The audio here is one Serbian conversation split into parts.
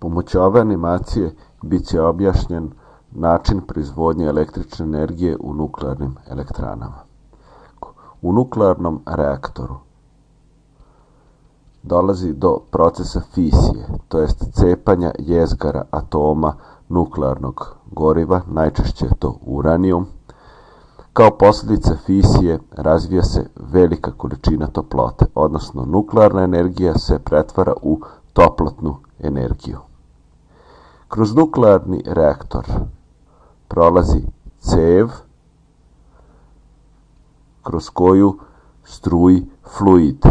Pomoću ove animacije bit će objašnjen način proizvodnje električne energije u nuklearnim elektranama. U nuklearnom reaktoru dolazi do procesa fisije, to jest cepanja jezgara atoma nuklearnog goriva, najčešće je to uranijum. Kao posljedica fisije razvija se velika količina toplote, odnosno nuklearna energija se pretvara u toplotnu energiju. Kroz nuklearni reaktor prolazi cev kroz koju struji fluid.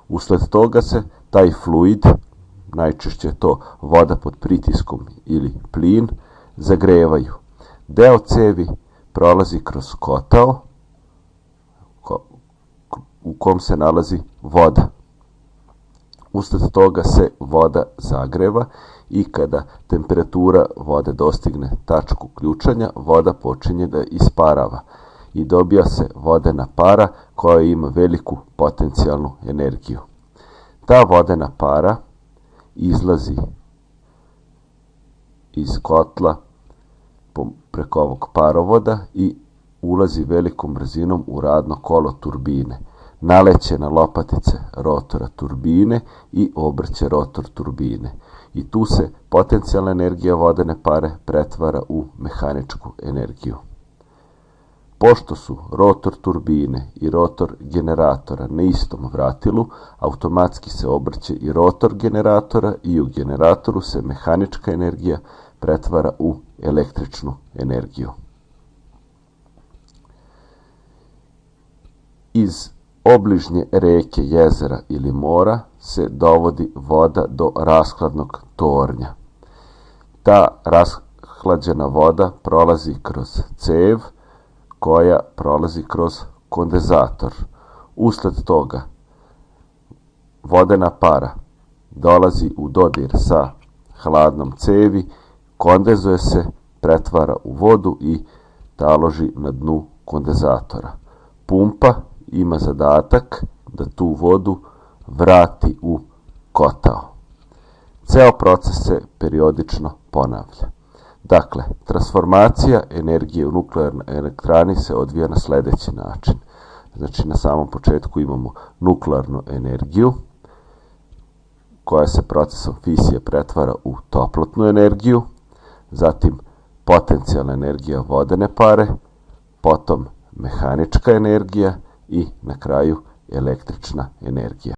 Usled toga se taj fluid, najčešće je to voda pod pritiskom ili plin, zagrevaju. Deo cevi prolazi kroz kotao u kom se nalazi voda. Usled toga se voda zagreva i kada temperatura vode dostigne tačku ključanja, voda počinje da isparava i dobija se vodena para koja ima veliku potencijalnu energiju. Ta vodena para izlazi iz kotla preko ovog parovoda i ulazi velikom brzinom u radno kolo turbine. Naleće na lopatice rotora turbine i obrće rotor turbine. I tu se potencijalna energija vodene pare pretvara u mehaničku energiju. Pošto su rotor turbine i rotor generatora na istom vratilu, automatski se obrće i rotor generatora i u generatoru se mehanička energija pretvara u električnu energiju. Iz obližnje reke, jezera ili mora se dovodi voda do rashladnog tornja. Ta rashlađena voda prolazi kroz cev koja prolazi kroz kondenzator. Usled toga vodena para dolazi u dodir sa hladnom cevi, kondenzuje se, pretvara u vodu i taloži na dnu kondenzatora. Pumpa ima zadatak da tu vodu vrati u kotao. Ceo proces se periodično ponavlja. Dakle, transformacija energije u nuklearnoj elektrani se odvija na sljedeći način. Znači, na samom početku imamo nuklearnu energiju, koja se procesom fisije pretvara u toplotnu energiju, zatim potencijalna energija vodene pare, potom mehanička energija i na kraju električna energija.